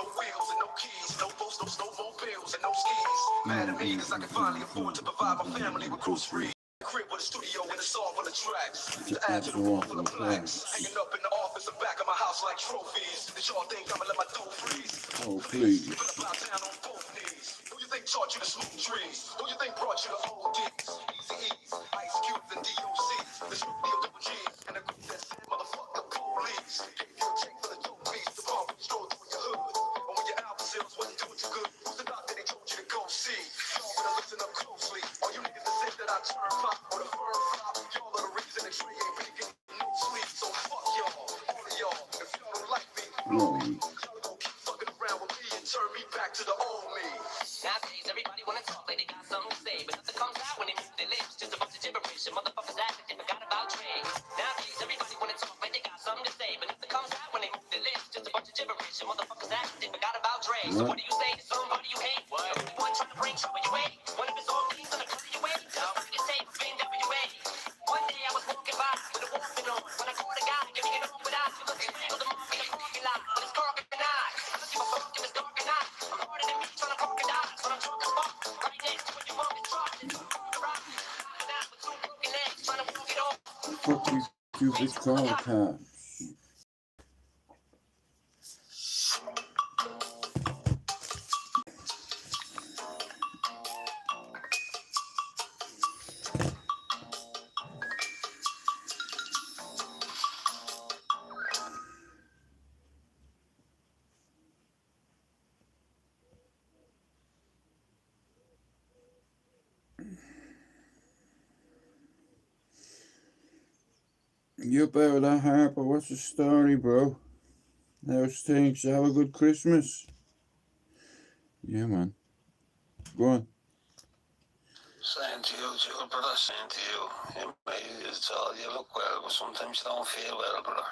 no wheels and no keys, no boats, no snowmobiles and no skis. Mad at me cause I can finally afford to provide my family with groceries. Crib with a studio and a song full of tracks. To add to the wall full of plaques. Hanging up in the office and back of my house like trophies. Did y'all think I'ma let my dough freeze? Oh, please. But I bow down on both knees. Who you think taught you to smoke trees? Who you think brought you to ODs? Easy E's, Ice Cubes, and DOCs. The studio double G and the group that said motherfuck the police. Gave you a check for the dope beats. The bomb we strolled through your hood. And when your album sales wasn't doing too good, who's the doctor they told you to go see? Y'all better listen up closely. All you niggas that said that I turn pop or the firm flop, y'all are the reason that Trey ain't been getting no sleep. So fuck y'all, all of y'all. If y'all don't like me, y'all gonna keep fucking around with me and turn me back to the old me. Nowadays, everybody wanna talk like they got something to say, but nothing comes out when they move their lips. Just a bunch of gibberish and motherfuckers act like they forgot about Trey. Nowadays, everybody wanna talk like they got something to say, but nothing comes out when they move their lips. Just a bunch of gibberish and motherfuckers act like they forgot about Trey. So what do you say to somebody you hate? What? Everyone trying to bring trouble your way. One of his old teams on the cut your way. Just like you say, been WA. One day I was walking by with a walking on. When I caught a guy, giving it off without you look strangled him off in the parking lot. But it's dark at night. I don't give a fuck if it's dark or not. I'm harder than me trying to crocodile. When I'm talking about right next to where your mom is dropped. It's the rock. Knocking out with two broken legs, trying to walk it off. Fuck you, stupid car cat. You better that Harper, what's the story, bro? How's things? Have a good Christmas. Yeah, man. Go on. Same to you, Jill, brother, same to you. It's all, you look well, but sometimes you don't feel well, brother.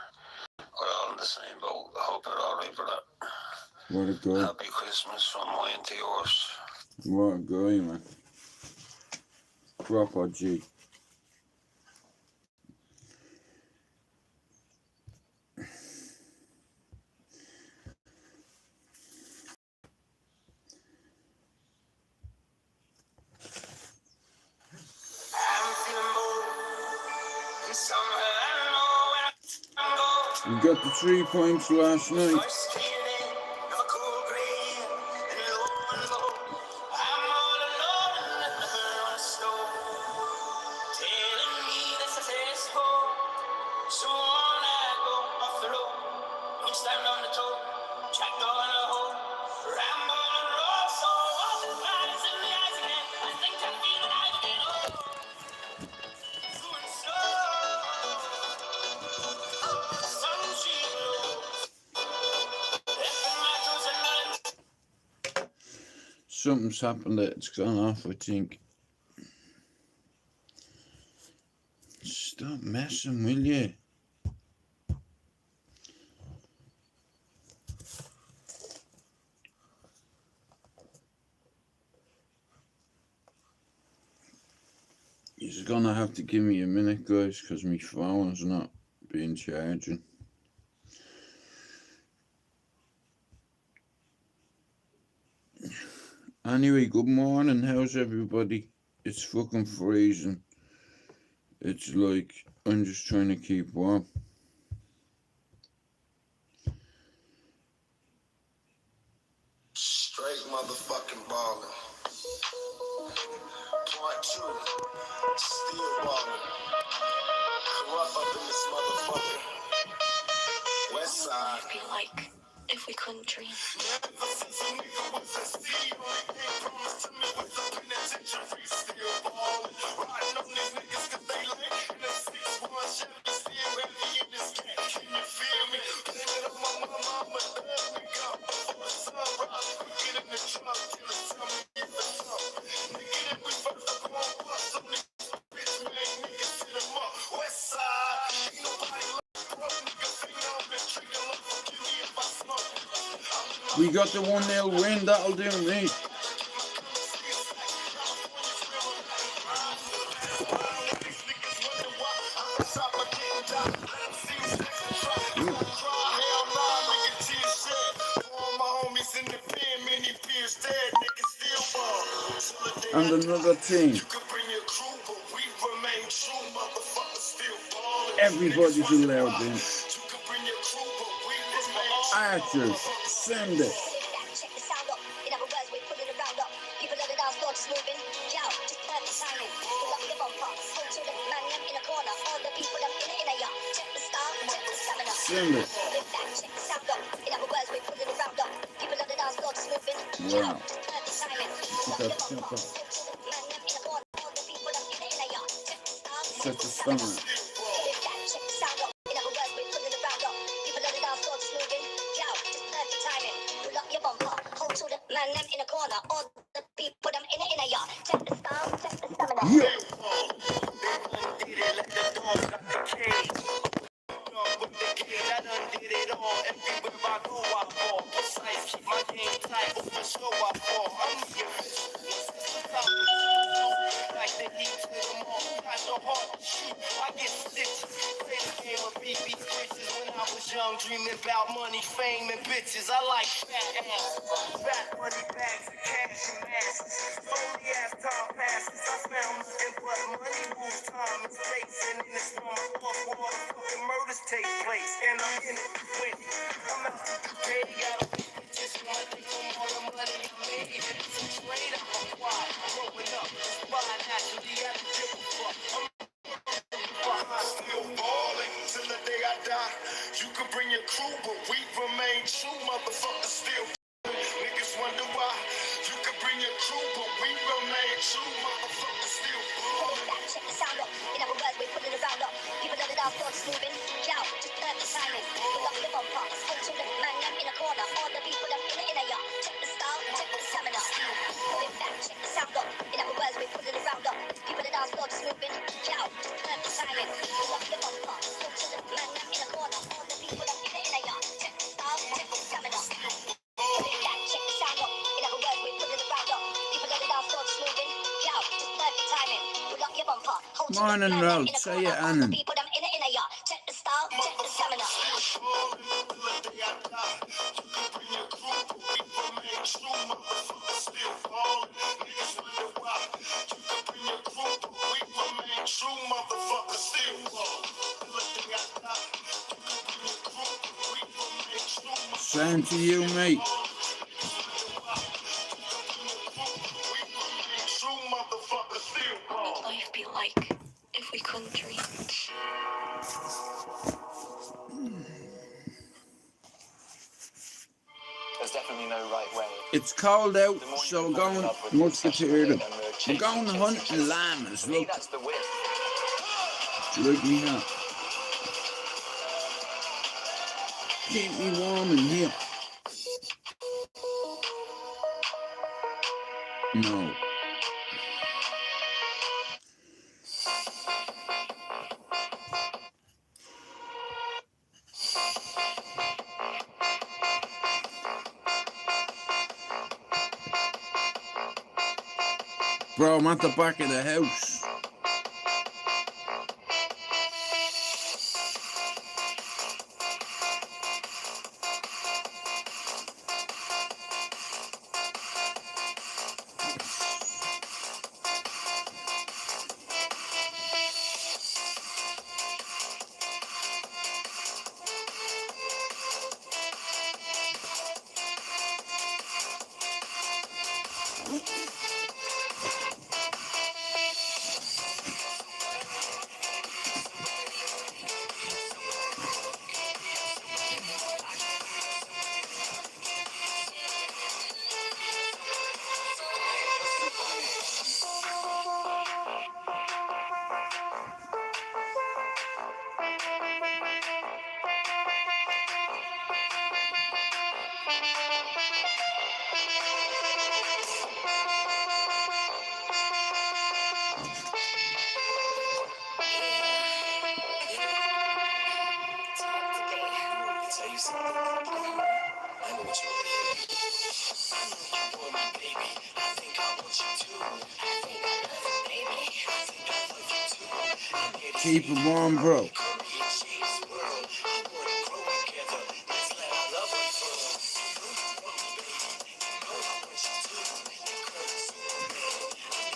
We're all in the same boat. I hope you're alright, brother. What a guy. Happy Christmas from mine to yours. What a guy, man. Proper G. We got the 3 points last night. Something's happened that it's gone off, I think. Stop messing, will you? You're gonna have to give me a minute, guys, because my phone's not being charging. Anyway, good morning. How's everybody? It's fucking freezing. It's like I'm just trying to keep warm. Straight motherfucking ballin'. Part 2. Still ballin'. Corrupt up in this motherfucker. West side. It'd be like if we couldn't dream. We got the 1-0 win, that'll do me. and another team. You could bring your crew, but we remain true, motherfuckers still ballin'. Everybody's allowed in. You could bring your crew, but we remain true. Archers, send it. Check the sound up. In other words, we put it around up. People on the dance floor just moving. Yo, just perfect timing. Pull up your bumper. Hold to the man them in a corner. All the people them in the inner yard. Check the style, check the stamina. Send it. Check the sound up. In other words, we put it around up. People on the dance floor just moving. Yo, Wow. just perfect timing. Pull up Look your at bumper. that. Hold to the man them in a corner. All the people them in the inner yard. Check the style, Set the stamina. check the sound up. In other words, we put it around up. People on the dance floor just moving. Yo, just perfect timing. Pull up your bumper. Hold to the man them in a corner. All the people them in the inner yard. Check the style, check the stamina. Yeah. Young, dreaming about money, fame, and bitches. I like fat ass, fat money bags and cash and masses. Only as time passes, I found nothing but money moves time and space. And in this moment, where fucking murders take place, and I'm in it with it. I'm out the day, got a bitches wanna take home all the money I made. So straight out my quad, growing up, inspired naturally, I don't give a fuck. I'm still balling till the day I die. You can bring your crew, but we remain true, motherfuckers still. Niggas wonder why. You can bring your crew, but we remain true, motherfuckers still. Check the sound up. In other words, we put it around up. People on the dance floor just moving. Yo, just perfect timing. Pull up your bumper. Hold to the man them in a corner. All the people them in the inner yard. Check the style, check the stamina. Check the sound up. In other words, we put it around up. People on the dance floor just moving. Yo, just perfect timing. Pull up your bumper. Hold to the man them in a corner. All the people them in the inner yard. Check the style, check the stamina. Check the sound up. In other words, we put it around up. People on the dance floor just moving. Yo, just perfect timing. Pull up your bumper. Hold to the Morning, man them Rod. in a Say corner. it, All the Annan. people them in the inner yard. Check the style, check the stamina. True motherfucker still Same to you, mate. true motherfucker still What would life be like if we couldn't dream? There's definitely no right way. It's cold out, The more you so can we're fall in going. love with Much to obsession hear with them. it, and We're chasing, going chasing, hunting chasing. llamas. To me, Look, that's the win. look me up. Keep me warm in here. No. Bro, I'm at the back of the house. Tell you something. I know what you want to hear. I know you want me, baby. I think I want you too. I think I love you, baby. I think I love you too. I'm here to Keep it warm, bro. come here and change this world. I wanna grow together. Let's let our love unfurl. You know you want me, baby. You know I want you too. The girl is Superman. I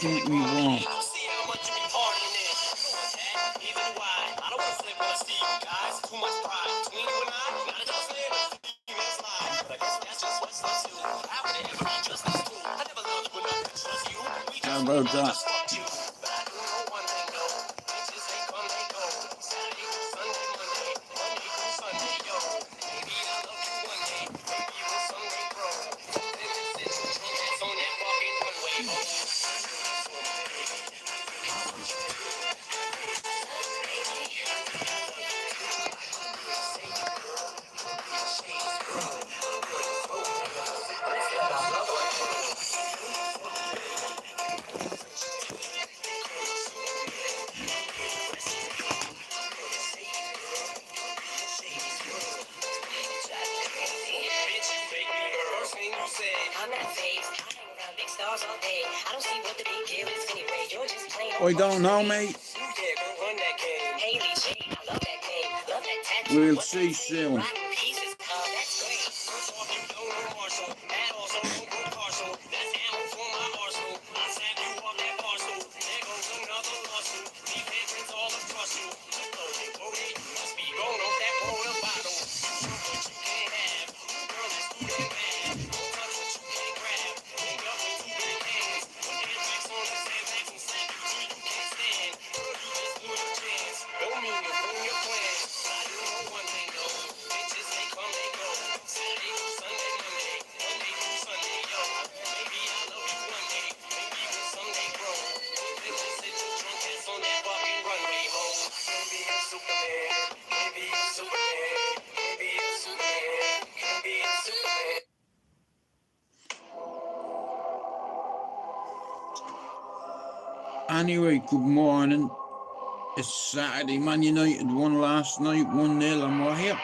keep me warm. See how much you be partying in. You know what's that? Neither do I. I don't wanna slip when I see you guys. Too much pride between you and I. Gotta just live and female slide. But I guess that's just what's us do. How could it ever be just us two? I never loved you enough to trust you. We How just about that? just fucked you. But I do know one thing, no. Bitches, they come, they go. Saturday, Sunday, Monday. Monday through Sunday, yo. Maybe I'll love you one day. Maybe you will someday grow. Then we sit and drunk ass on that fucking runway. I'm not phased. I hang around big stars all day. I don't see what the big deal is anyway. You're just plain old I don't know, mate. You yeah, go run that game. Haley Jade, I love that name. Love that tattoo. We'll What see they say, soon. rotten pieces. That's great. First off, you don't know Marshall. That also don't go partial. That's ammo for my arsenal. I sap you off that parcel. There goes another lawsuit. These patrons all across you. Loaded, must be going off that water bottle. What you can't have. Girl, that's too damn bad. Don't touch what you can't grab. Pick up with two big hands. Put their backs on the sandbags and slap you till you can't stand. Girl, you just blew your chance. Don't mean to ruin your plans. I do know one thing though. Bitches, they come, they go. Saturday through Sunday, Monday. Monday through Sunday, yo. Maybe I'll love you one day. Maybe we'll someday grow. Then we'll sit your drunk ass on that fucking runway, ho. Maybe you're Superman. Maybe you're Superman. Maybe you're Superman. Maybe you're Superman. Anyway, good morning. It's Saturday. Man United won last night, 1-0, and we're here.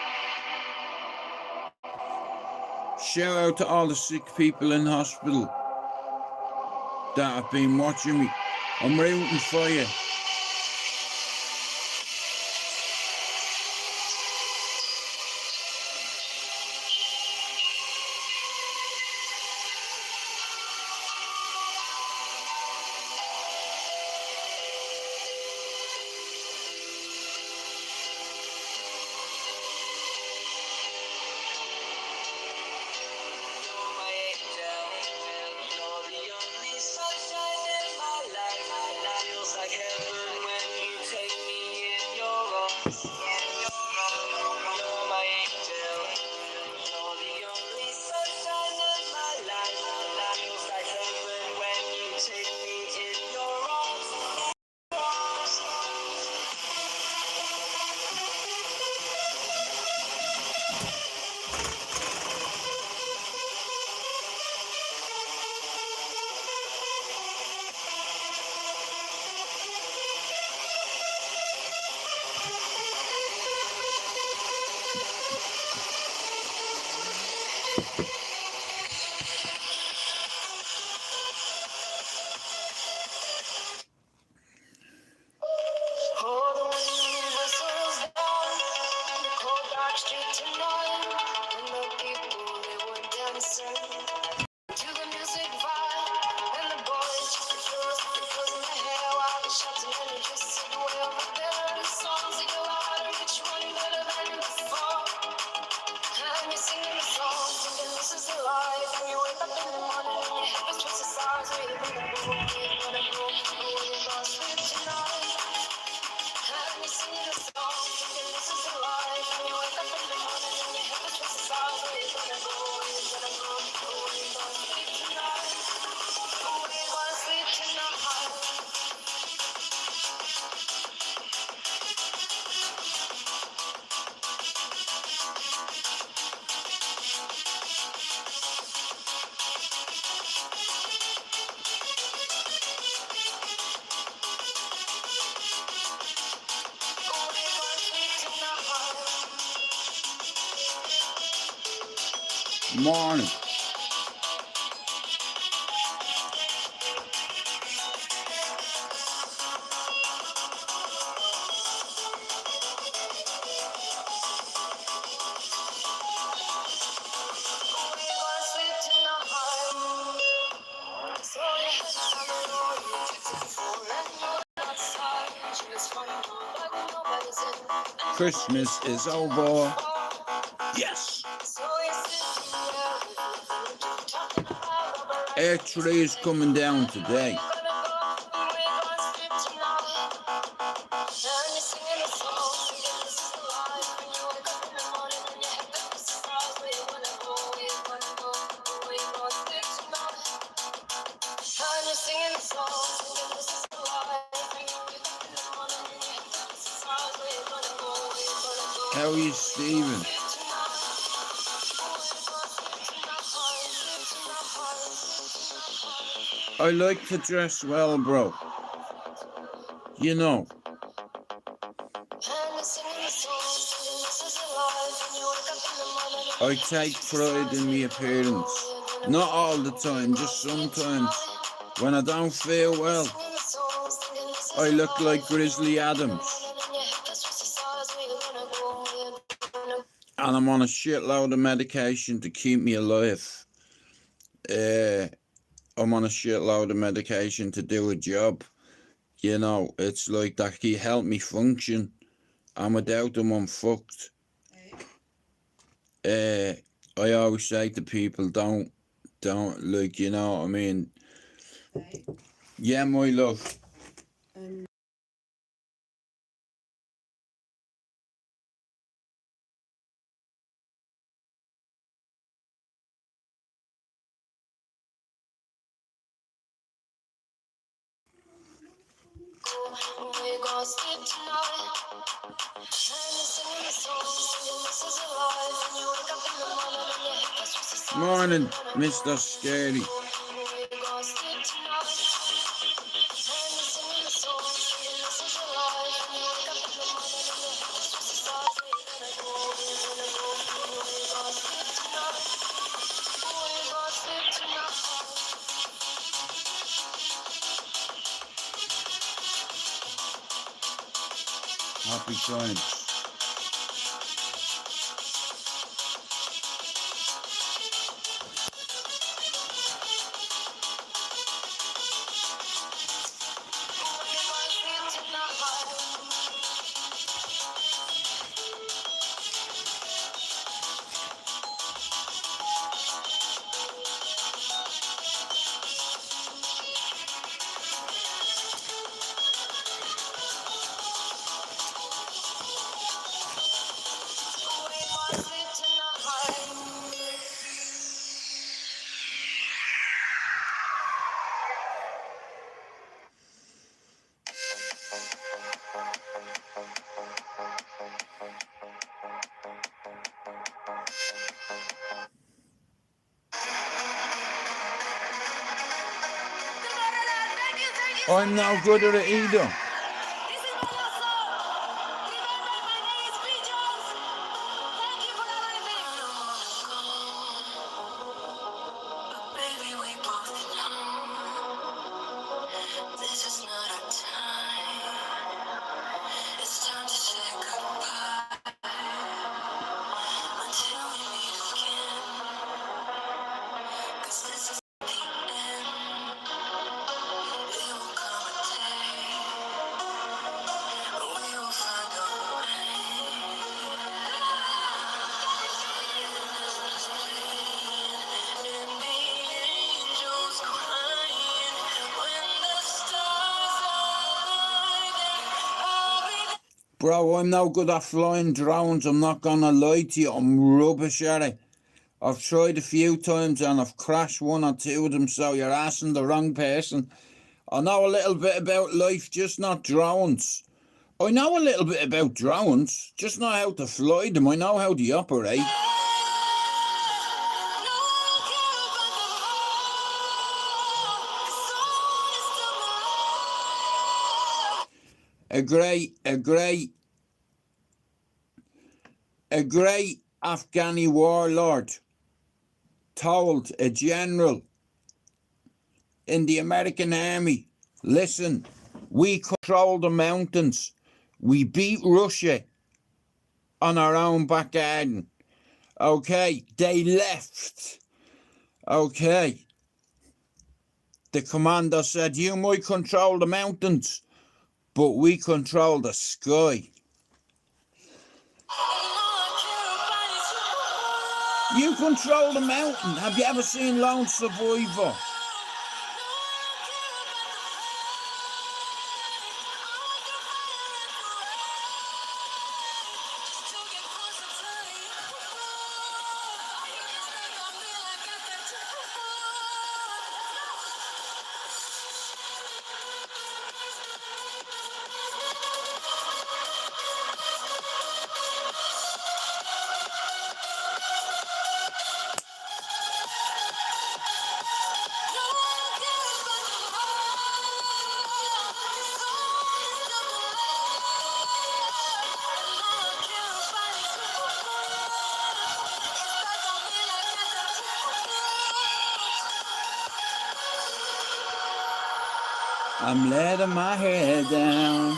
Shout out to all the sick people in hospital that have been watching me. I'm rooting for you. Oh, the wind whistles down the cold dark street tonight, and the people they were dancing to the music vibe, and the boys the girls in their hair while they shouting and they just sit way over there. The songs they go louder, each one better than before, and you're singing the song, thinking this is the life. And you wake up in the morning and your head is twisted sides, where you gonna go, where you gonna go, where you gonna sleep tonight. And you sing the song, thinking this is the life. And you wake up in the morning and your head is twisted sides, where you gonna go, where you gonna go, where you gonna sleep tonight, where you gonna sleep tonight. Morning. Christmas is over. Yes. Air tree is coming down today. How are you, Stephen? I like to dress well, bro. You know. I take pride in my appearance. Not all the time, just sometimes. When I don't feel well, I look like Grizzly Adams. And I'm on a shitload of medication to keep me alive. I'm on a shitload of medication to do a job. You know, it's like that he help me function. And without them, I'm fucked. I always say to people, don't, like, you know what I mean? Yeah, my love. Morning, Mr. Scary. Happy times. I'm now good at it either. Bro, I'm no good at flying drones. I'm not gonna lie to you. I'm rubbish at it. I've tried a few times and I've crashed one or two of them, so you're asking the wrong person. I know a little bit about life, just not drones. I know a little bit about drones, just not how to fly them. I know how they operate. A great Afghani warlord told a general in the American army, listen, we control the mountains. We beat Russia on our own back garden. Okay, they left. Okay. The commander said, you might control the mountains, but we control the sky. You control the mountain. Have you ever seen Lone Survivor? I'm letting my head down.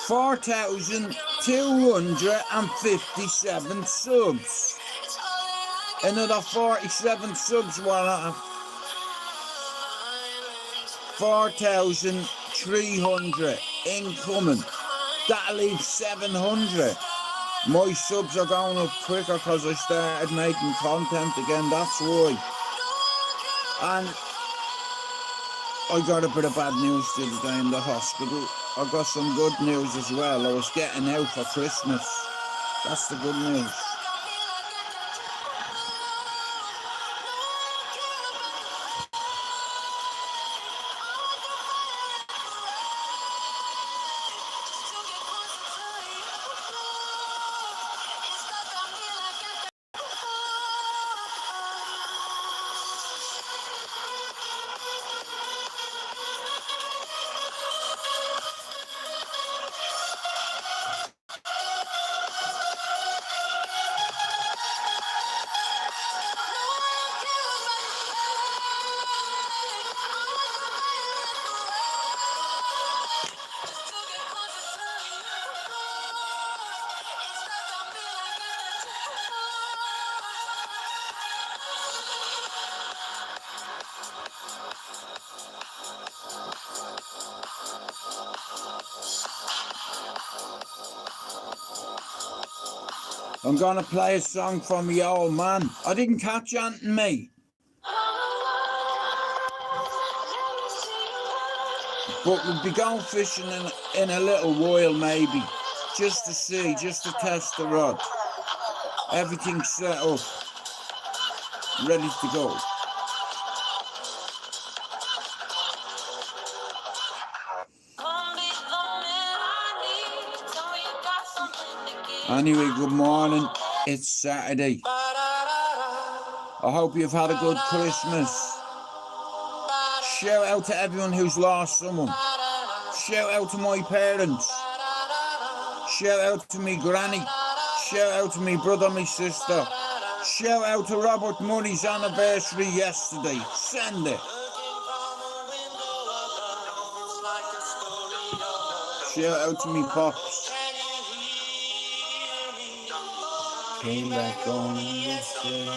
4,257 subs. Another 47 subs while 4,300 incoming. That leaves 700. My subs are going up quicker because I started making content again, that's why. And I got a bit of bad news the other day in the hospital. I got some good news as well. I was getting out for Christmas. That's the good news. I'm gonna play a song from the old man. I didn't catch anything, mate. But we'll be going fishing in a little while, maybe. Just to see, just to test the rod. Everything's set up. Ready to go. Anyway, good morning. It's Saturday. I hope you've had a good Christmas. Shout out to everyone who's lost someone. Shout out to my parents. Shout out to me granny. Shout out to me brother, my sister. Shout out to Robert Murray's anniversary yesterday. Send it. Shout out to me pops. Came back on yesterday.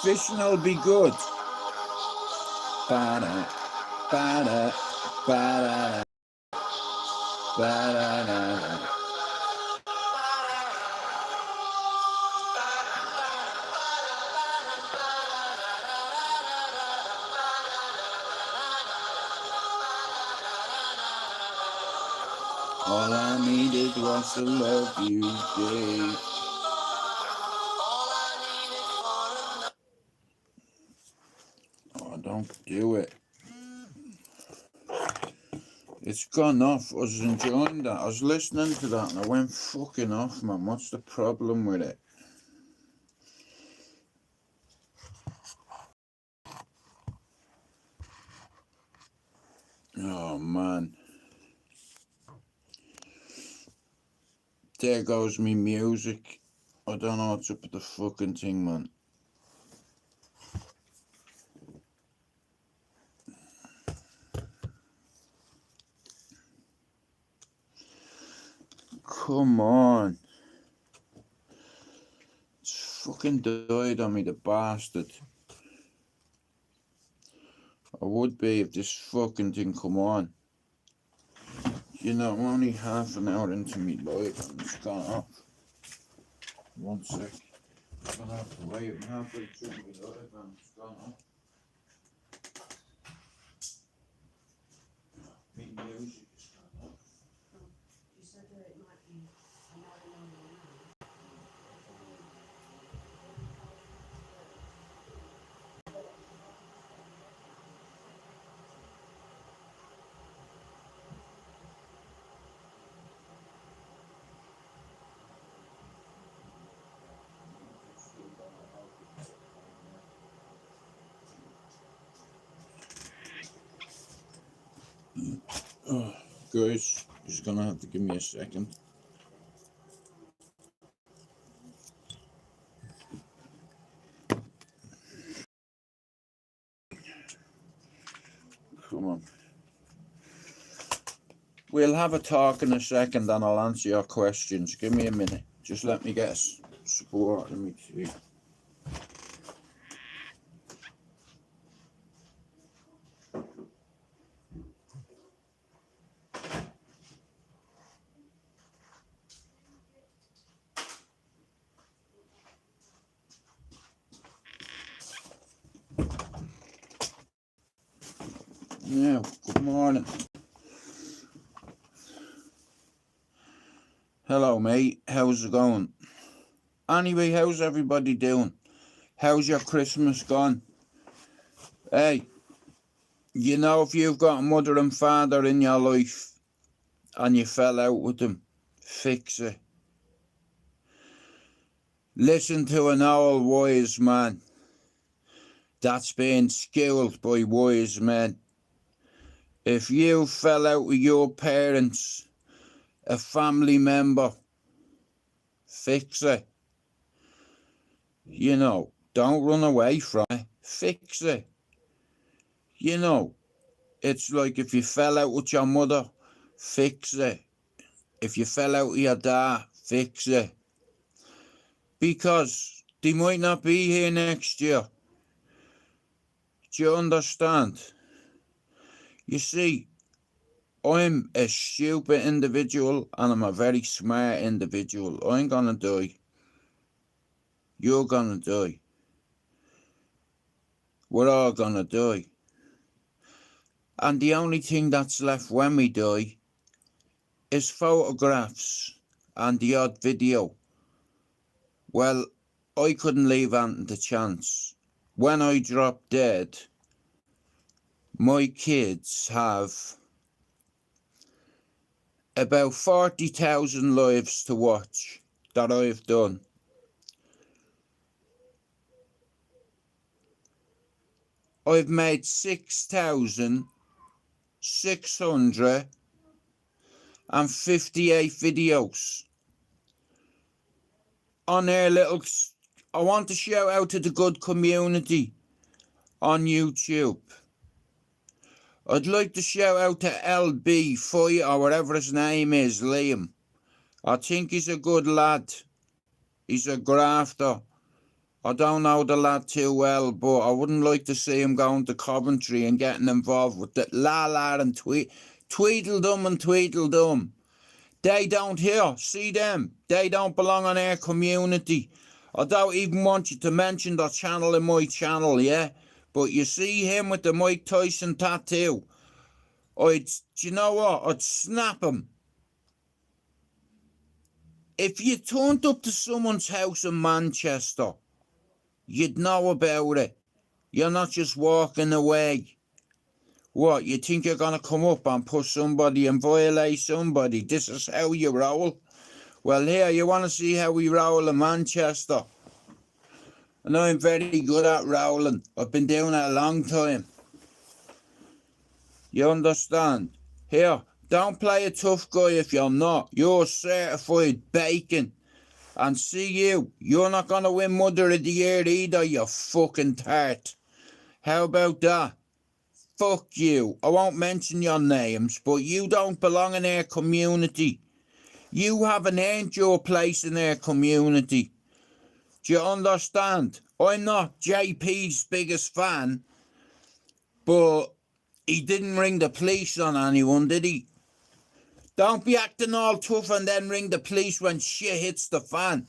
Fishing will be good. Ba-da, ba-da, ba-da, ba-da-da-da. All I needed was the love you gave. Oh, don't do it. It's gone off. I was enjoying that. I was listening to that and I went fucking off, man. What's the problem with it? Oh, man. There goes me music. I don't know what's up with the fucking thing, man. Come on. It's fucking died on me, the bastard. I would be if this fucking thing come on. You know, I'm only half an hour into me live and it's gone off. 1 sec. I'm gonna have to wait. I'm halfway through my live and it's gone off. My music is gone off. You said that it might be an hour now. Oh, guys, you're just gonna have to give me a second. Come on. We'll have a talk in a second and I'll answer your questions. Give me a minute. Just let me get support in me too. Yeah, good morning. Hello, mate. How's it going? Anyway, how's everybody doing? How's your Christmas gone? Hey, you know, if you've got a mother and father in your life and you fell out with them, fix it. Listen to an old wise man that's been schooled by wise men. If you fell out with your parents, a family member, fix it. You know, don't run away from it. Fix it. You know, it's like if you fell out with your mother, fix it. If you fell out with your dad, fix it. Because they might not be here next year. Do you understand? You see, I'm a stupid individual and I'm a very smart individual. I'm gonna die. You're gonna die. We're all gonna die. And the only thing that's left when we die is photographs and the odd video. Well, I couldn't leave anything to chance. When I drop dead, my kids have about 40,000 lives to watch that I've done. I've made 6,658 videos on their little. I want to shout out to the good community on YouTube. I'd like to shout out to LB Foy or whatever his name is, Liam. I think he's a good lad. He's a grafter. I don't know the lad too well, but I wouldn't like to see him going to Coventry and getting involved with the la and Tweedledum and Tweedledum. They don't hear. See them. They don't belong on our community. I don't even want you to mention their channel in my channel, yeah? But you see him with the Mike Tyson tattoo. Do you know what? I'd snap him. If you turned up to someone's house in Manchester, you'd know about it. You're not just walking away. What, you think you're going to come up and push somebody and violate somebody? This is how you roll? Well, here, you want to see how we roll in Manchester? And I'm very good at rolling. I've been doing it a long time. You understand? Here, don't play a tough guy if you're not. You're certified bacon. And see you, you're not going to win Mother of the Year either, you fucking tart. How about that? Fuck you. I won't mention your names, but you don't belong in our community. You haven't earned your place in our community. Do you understand? I'm not JP's biggest fan, but he didn't ring the police on anyone, did he? Don't be acting all tough and then ring the police when shit hits the fan.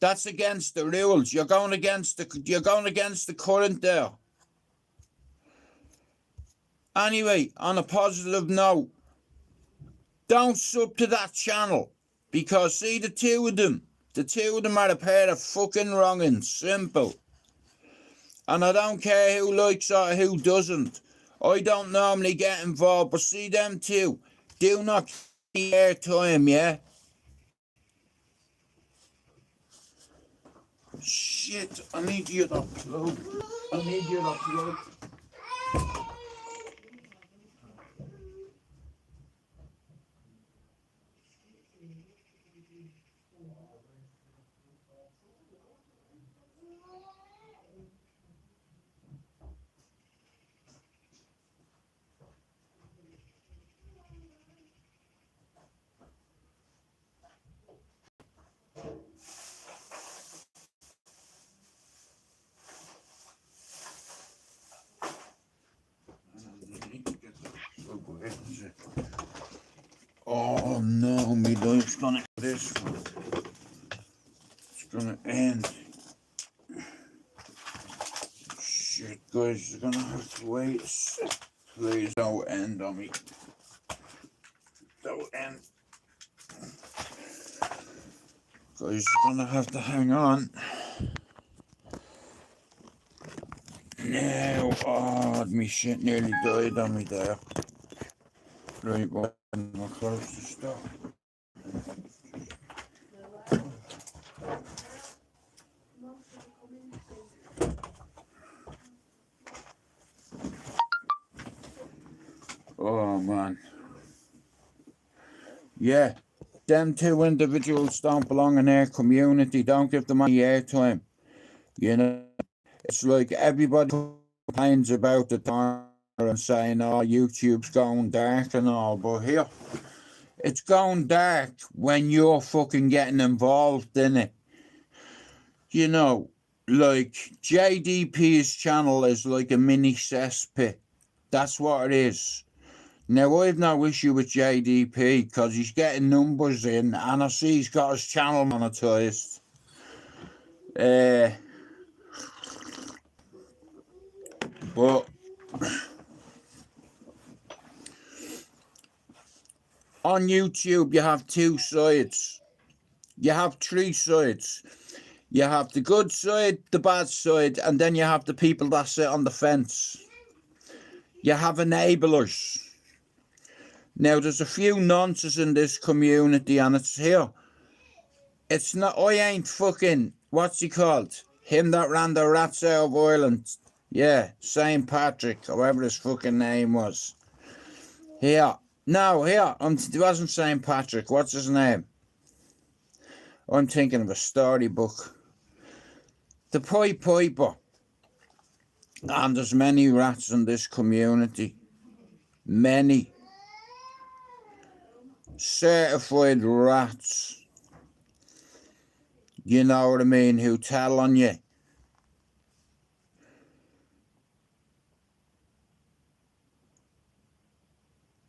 That's against the rules. You're going against the current there. Anyway, on a positive note, don't sub to that channel, because see, the two of them are a pair of fucking wrongins. Simple. And I don't care who likes or who doesn't. I don't normally get involved, but see, them two do not get airtime, yeah? Shit, I need you to plug. Oh no, my life's gonna this one. It's gonna end. Shit, guys, you're gonna have to wait a sec. Please don't end on me. Don't end. Guys, you're gonna have to hang on. Now, oh, my shit nearly died on me there. Right, well, I'll close the stop. Oh man. Yeah, them two individuals don't belong in our community. Don't give them any airtime. You know, it's like everybody complains about the time and saying, oh, YouTube's going dark and all, but here, it's going dark when you're fucking getting involved in it. You know, like JDP's channel is like a mini cesspit. That's what it is. Now, I've no issue with JDP because he's getting numbers in and I see he's got his channel monetized. But on YouTube, you have two sides. You have three sides. You have the good side, the bad side, and then you have the people that sit on the fence. You have enablers. Now, there's a few nonsense in this community, and it's here. It's not, I ain't fucking, what's he called? Him that ran the rats out of Ireland. Yeah, St. Patrick, or whatever his fucking name was. Here. No, here. It wasn't St. Patrick. What's his name? I'm thinking of a storybook. The Pied Piper. And there's many rats in this community. Many. Certified rats. You know what I mean? Who tell on you.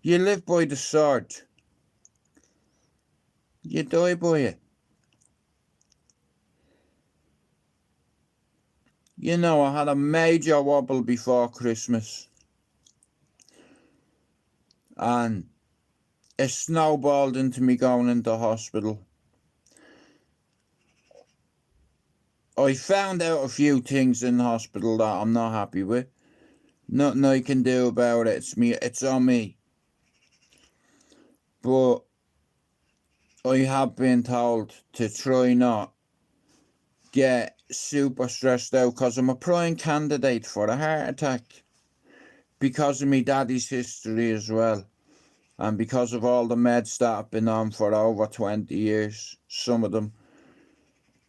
You live by the sword. You die by it. You know, I had a major wobble before Christmas. And it snowballed into me going into hospital. I found out a few things in the hospital that I'm not happy with. Nothing I can do about it. It's on me. But I have been told to try not get super stressed out because I'm a prime candidate for a heart attack because of my daddy's history as well, and because of all the meds that I've been on for over 20 years. Some of them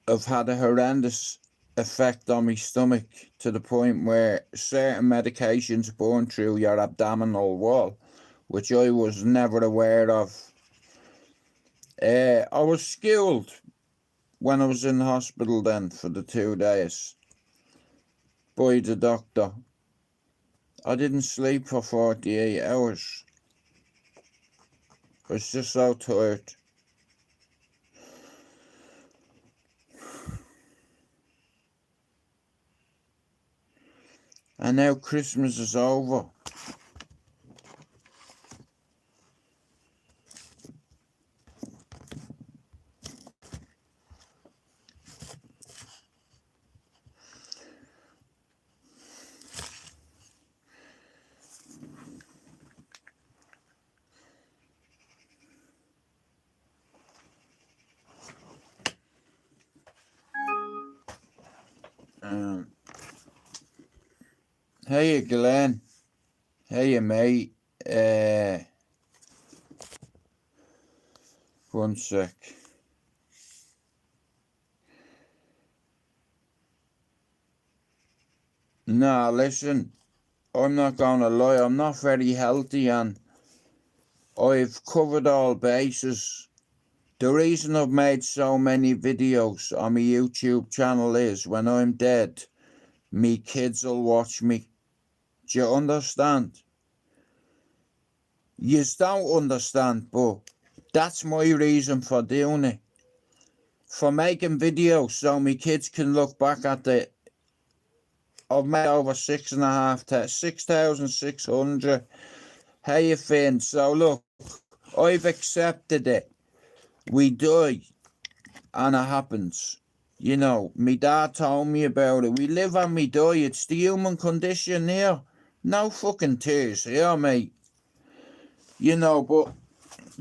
have had a horrendous effect on my stomach to the point where certain medications burn through your abdominal wall, which I was never aware of. I was schooled when I was in hospital then for the 2 days by the doctor. I didn't sleep for 48 hours. I was just so tired. And now Christmas is over. Hey Glenn. Hey mate. One sec. Nah, listen. I'm not gonna lie, I'm not very healthy and I've covered all bases. The reason I've made so many videos on my YouTube channel is when I'm dead, me kids will watch me. Do you understand? You don't understand, but that's my reason for doing it. For making videos so my kids can look back at the... I've made over 6,600. Hey Finn, so look, I've accepted it. We die and it happens. You know, me dad told me about it. We live and we die. It's the human condition here. No fucking tears here, mate. You know, but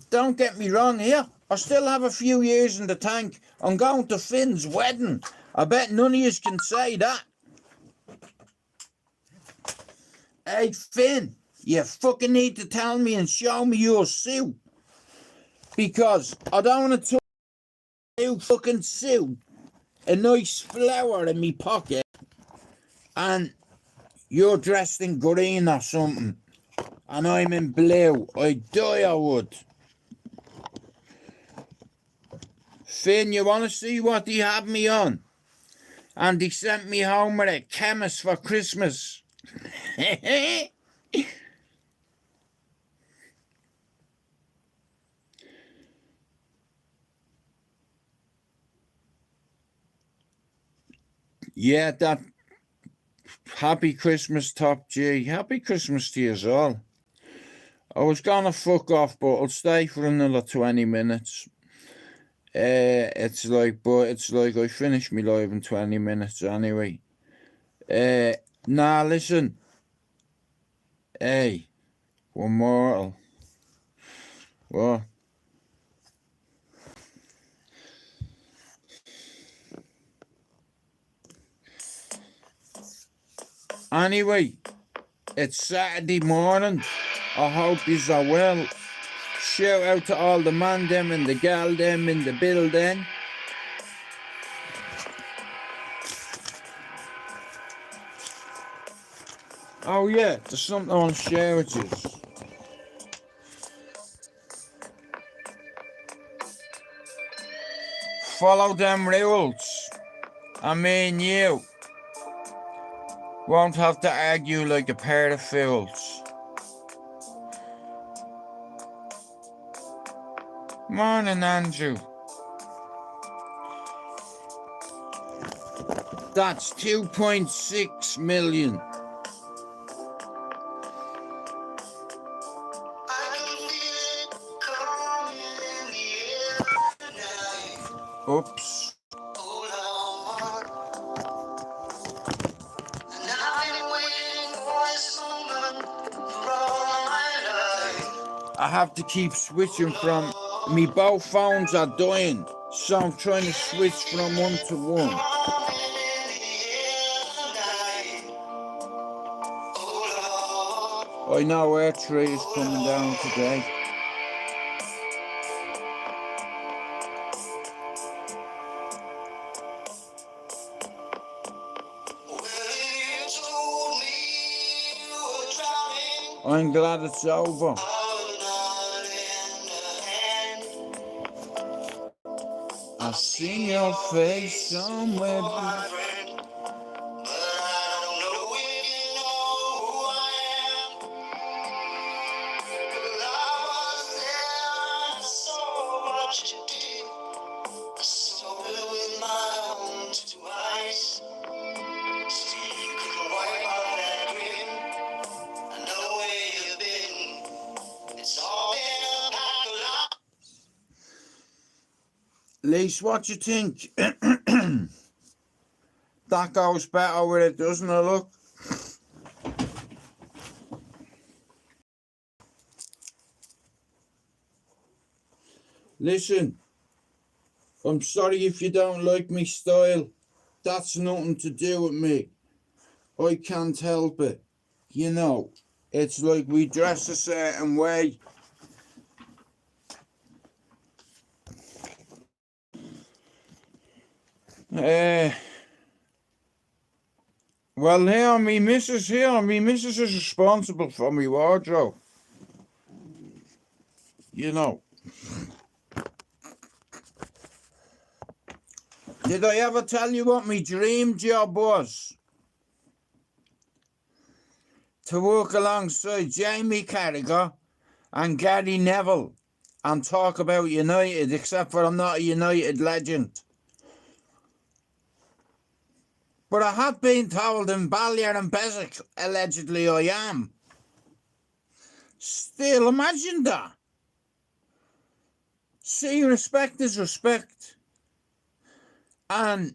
don't get me wrong here. I still have a few years in the tank. I'm going to Finn's wedding. I bet none of you can say that. Hey, Finn, you fucking need to tell me and show me your suit. Because I don't want to touch your fucking suit. A nice flower in me pocket. And you're dressed in green or something. And I'm in blue. I'd die, I would. Finn, you want to see what he had me on? And he sent me home with a chemist for Christmas. Yeah, that... Happy Christmas, Top G. Happy Christmas to you all. I was gonna fuck off, but I'll stay for another 20 minutes. It's like I finish me live in 20 minutes anyway. Nah, listen. Hey, one more. What? Anyway, it's Saturday morning. I hope yous are well. Shout out to all the man them and the gal them in the building. Oh yeah, there's something I want to share with you. Follow them rules. I mean, you won't have to argue like a pair of fools. Morning, Andrew. That's 2.6 million. Oops. I have to keep switching from, me both phones are dying, so I'm trying to switch from one to one. I know our tree is coming down today. I'm glad it's over. I seen your face somewhere. Lise, what you think? That goes better with it, doesn't it, look? Listen, I'm sorry if you don't like me style. That's nothing to do with me. I can't help it. You know, it's like we dress a certain way. Well, me missus is responsible for me wardrobe. You know. Did I ever tell you what my dream job was? To work alongside Jamie Carragher and Gary Neville and talk about United, except for I'm not a United legend. But I have been told in Ballier and Beswick, allegedly I am. Still, imagine that. See, respect is respect. And,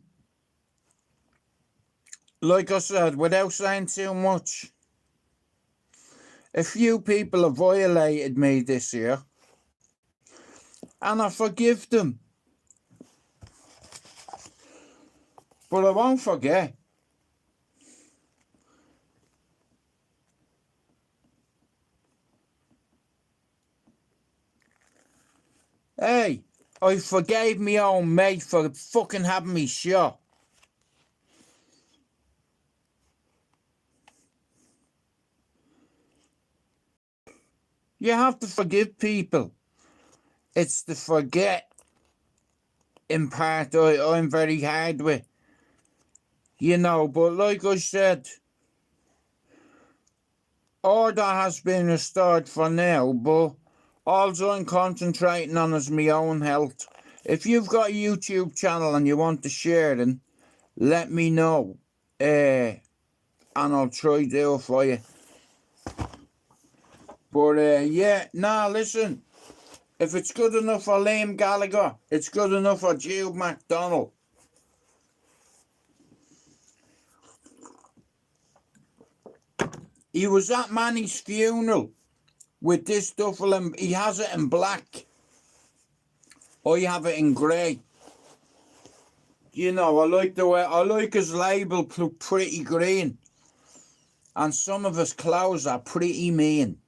like I said, without saying too much, a few people have violated me this year. And I forgive them. But I won't forget. Hey, I forgave me own mate for fucking having me shot. You have to forgive people. It's the forget in part I'm very hard with. You know, but like I said, order has been restored for now, but all I'm concentrating on is my own health. If you've got a YouTube channel and you want to share it, let me know. And I'll try to do it for you. But yeah, listen. If it's good enough for Liam Gallagher, it's good enough for Jude McDonald. He was at Manny's funeral with this duffel, and he has it in black. I have it in grey. You know, I like his label pretty green. And some of his clothes are pretty mean.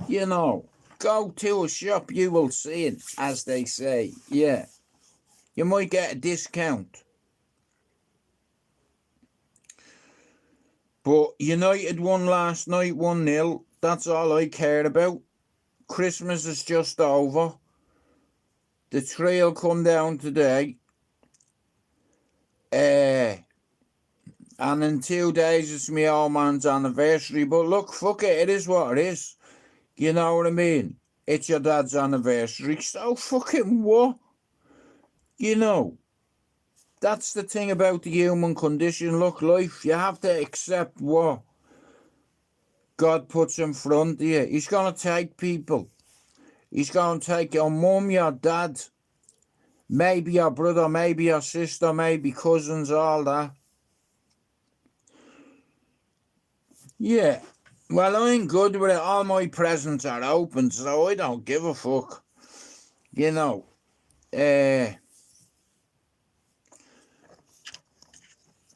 You know, go to a shop, you will see it, as they say. Yeah. You might get a discount. But United won last night, 1-0. That's all I care about. Christmas is just over. The tree will come down today. And in 2 days it's my old man's anniversary. But look, fuck it, it is what it is. You know what I mean? It's your dad's anniversary, so fucking what? You know, that's the thing about the human condition. Look, life, you have to accept what God puts in front of you. He's going to take people. He's going to take your mum, your dad, maybe your brother, maybe your sister, maybe cousins, all that. Yeah, Well, I'm good with it. All my presents are open, so I don't give a fuck. You know.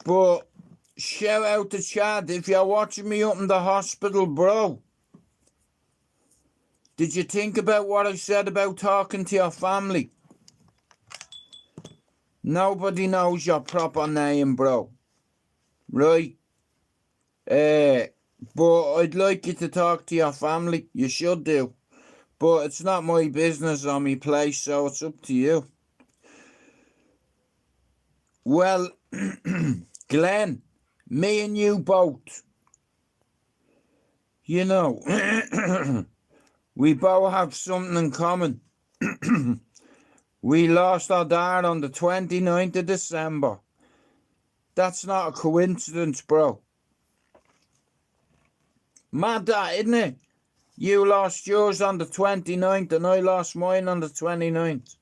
But shout out to Chad if you're watching me up in the hospital, bro. Did you think about what I said about talking to your family? Nobody knows your proper name, bro. Right? But I'd like you to talk to your family. You should do. But it's not my business or my place, so it's up to you. Well, Glenn, me and you both, you know, we both have something in common. We lost our dad on the 29th of December. That's not a coincidence, bro. Mad that, isn't it? You lost yours on the 29th and I lost mine on the 29th.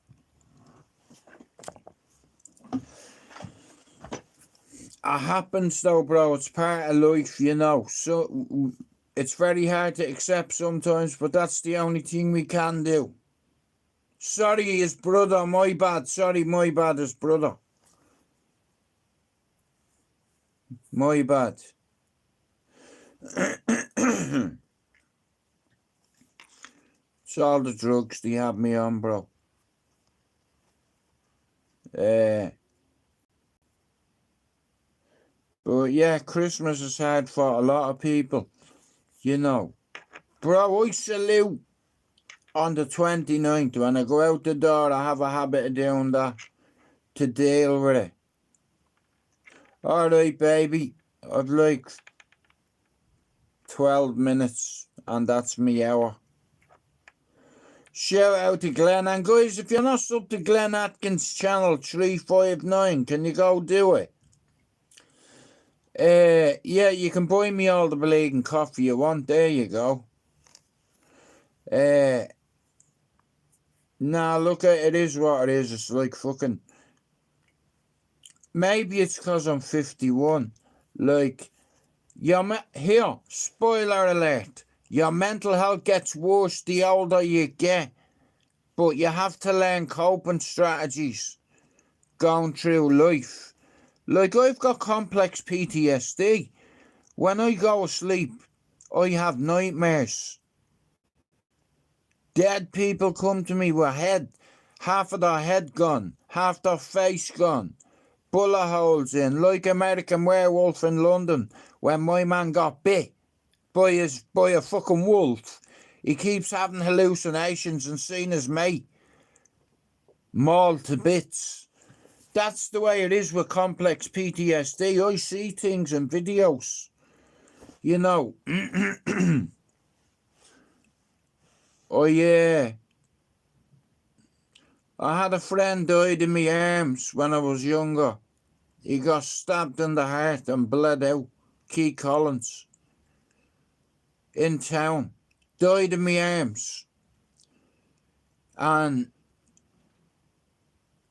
It happens though, bro. It's part of life, you know. So it's very hard to accept sometimes, but that's the only thing we can do. Sorry, his brother, my bad. Sorry, my bad, his brother. My bad. It's all the drugs they have me on, bro. But yeah, Christmas is hard for a lot of people, you know. Bro, I salute on the 29th. When I go out the door, I have a habit of doing that to deal with it. Alright, baby. I'd like 12 minutes, and that's me hour. Shout out to Glenn. And guys, if you're not sub to Glenn Atkins channel 359, can you go do it? Yeah, you can buy me all the bleeding coffee you want. There you go. Nah, look, it is what it is. It's like fucking... Maybe it's because I'm 51. Like, here, spoiler alert. Your mental health gets worse the older you get. But you have to learn coping strategies going through life. Like, I've got complex PTSD. When I go asleep, I have nightmares. Dead people come to me with half of their head gone, half their face gone, bullet holes in, like American Werewolf in London when my man got bit by a fucking wolf. He keeps having hallucinations and seeing his mate mauled to bits. That's the way it is with complex PTSD. I see things in videos, you know. Oh yeah. I had a friend died in my arms when I was younger. He got stabbed in the heart and bled out. Keith Collins. In town. Died in my arms. And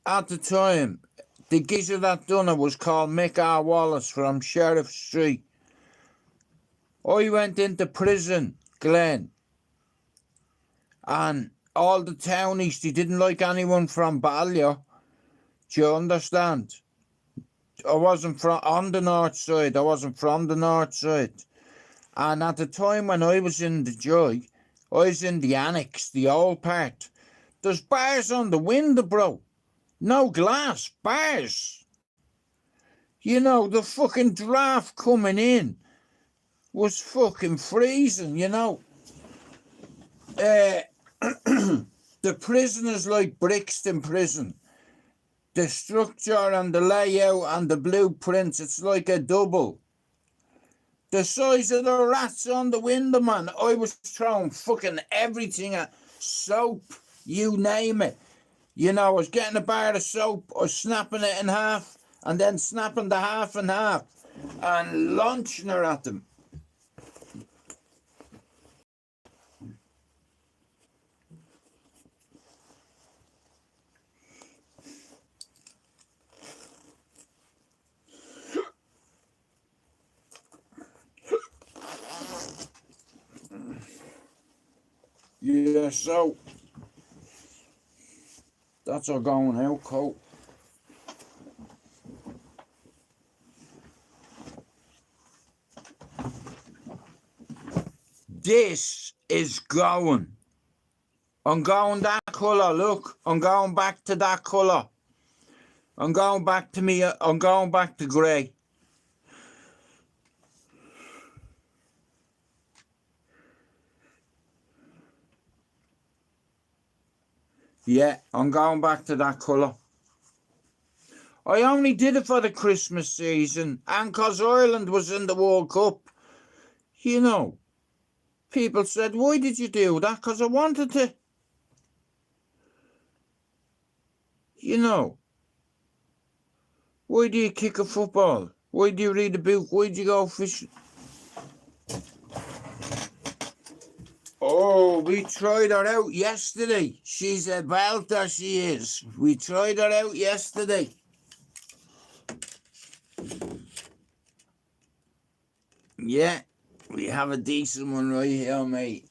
at the time, the geezer that done it was called Mick R. Wallace from Sheriff Street. I went into prison, Glenn. And all the townies, they didn't like anyone from Ballier. Do you understand? I wasn't on the north side. I wasn't from the north side. And at the time when I was in the Joy, I was in the annex, the old part. There's bars on the window, bro. No glass, bars. You know, the fucking draft coming in was fucking freezing, you know. The prison is like Brixton Prison. The structure and the layout and the blueprints, it's like a double. The size of the rats on the window, man. I was throwing fucking everything at soap, you name it. You know, I was getting a bar of soap, I was snapping it in half, and then snapping the half in half, and launching her at them. Yeah, so that's our going out coat. This is going. I'm going that colour, look. I'm going back to that colour. I'm going back to me. I'm going back to grey. Yeah, I'm going back to that colour. I only did it for the Christmas season and because Ireland was in the World Cup. You know, people said, why did you do that? Because I wanted to. You know, why do you kick a football? Why do you read a book? Why do you go fishing? Oh, we tried her out yesterday. She's a belter, she is. We tried her out yesterday. Yeah, we have a decent one right here, mate.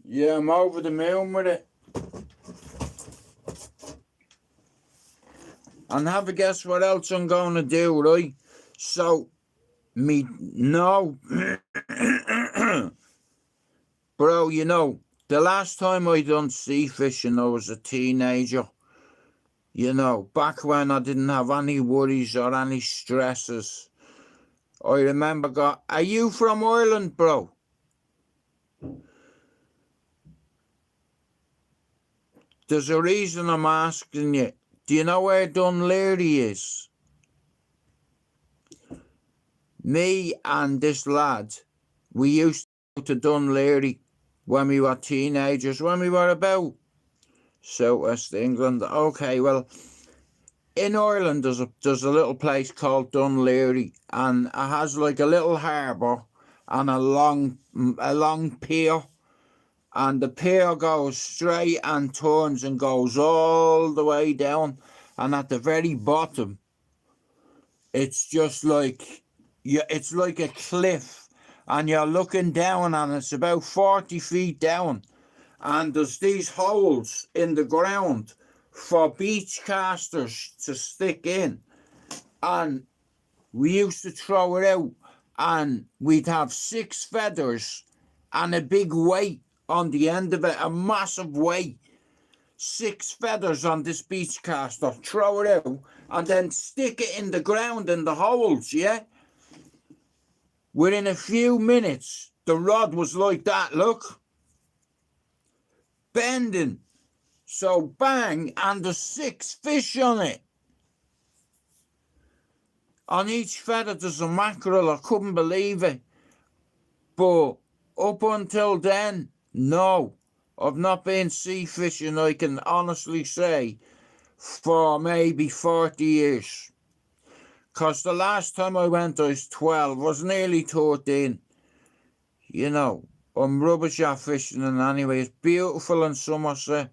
Yeah, I'm over the moon with it. And have a guess what else I'm going to do, right? So, no. Bro, you know, the last time I done sea fishing, I was a teenager. You know, back when I didn't have any worries or any stresses. I remember are you from Ireland, bro? There's a reason I'm asking you. Do you know where Dunleary is? Me and this lad, we used to go to Dunleary when we were teenagers, when we were about Southwest England. Okay, well, in Ireland there's a little place called Dunleary, and it has like a little harbour and a long pier, and the pier goes straight and turns and goes all the way down, and at the very bottom it's just like it's like a cliff, and you're looking down and it's about 40 feet down, and there's these holes in the ground for beach casters to stick in, and we used to throw it out, and we'd have 6 feathers and a big weight on the end of it, a massive weight. 6 feathers on this beach caster, throw it out, and then stick it in the ground in the holes, yeah? Within a few minutes, the rod was like that, look. Bending. So bang, and there's 6 fish on it. On each feather there's a mackerel. I couldn't believe it. But up until then, no. I've not been sea fishing, I can honestly say, for maybe 40 years. Because the last time I went I was 12, I was nearly 13. You know, I'm rubbish at fishing, and anyway, it's beautiful in Somerset.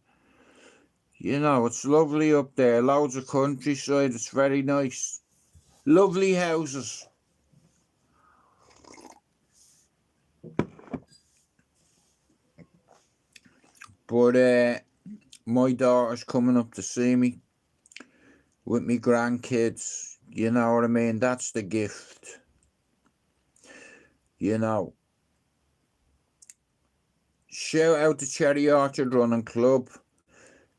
You know, it's lovely up there, loads of countryside, it's very nice. Lovely houses. But my daughter's coming up to see me with me grandkids. You know what I mean? That's the gift. You know. Shout out to Cherry Orchard Running Club.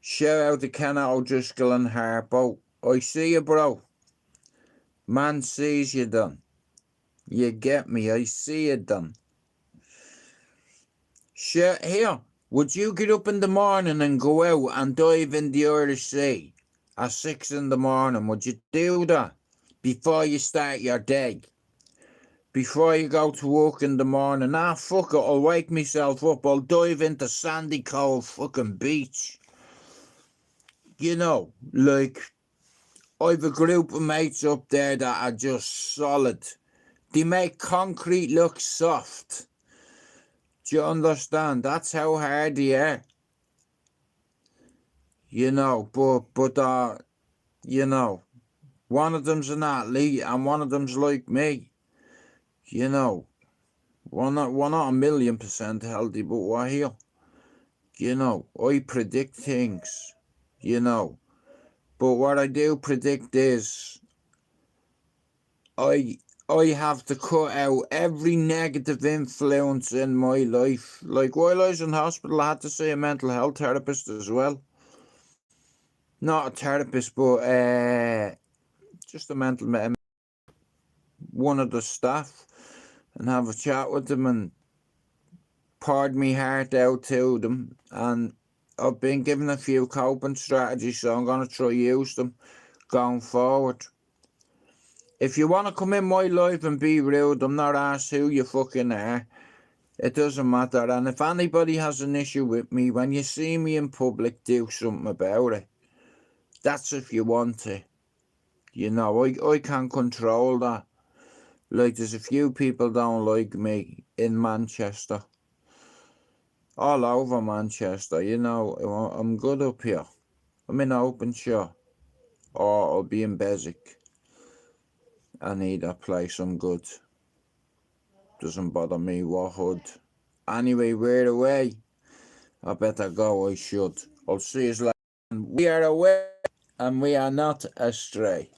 Shout out to Kenna O'Driscoll and Harpo. I see you, bro. Man sees you done. You get me? I see you done. Here, would you get up in the morning and go out and dive in the Irish Sea at 6 in the morning? Would you do that before you start your day? Before you go to work in the morning? Ah, fuck it, I'll wake myself up. I'll dive into sandy cold fucking beach. You know, like, I've a group of mates up there that are just solid. They make concrete look soft. Do you understand? That's how hard they are. You know, but you know, one of them's an athlete and one of them's like me. You know, we're not 1,000,000% healthy, but we're here. You know, I predict things. You know, but what I do predict is I have to cut out every negative influence in my life. Like while I was in hospital, I had to see a mental health therapist as well. Not a therapist, but just a one of the staff, and have a chat with them and poured me heart out to them. And I've been given a few coping strategies, so I'm gonna try use them going forward. If you want to come in my life and be rude, I'm not asked who you fucking are. It doesn't matter. And if anybody has an issue with me, when you see me in public, do something about it. That's if you want to. You know, I can't control that. Like, there's a few people don't like me in Manchester. All over Manchester, you know. I'm good up here. I'm in Openshire. Or I'll be in Beswick. And either place I'm good. Doesn't bother me what hood. Anyway, we're away. I better go, I should. I'll see you later. We are away and we are not astray.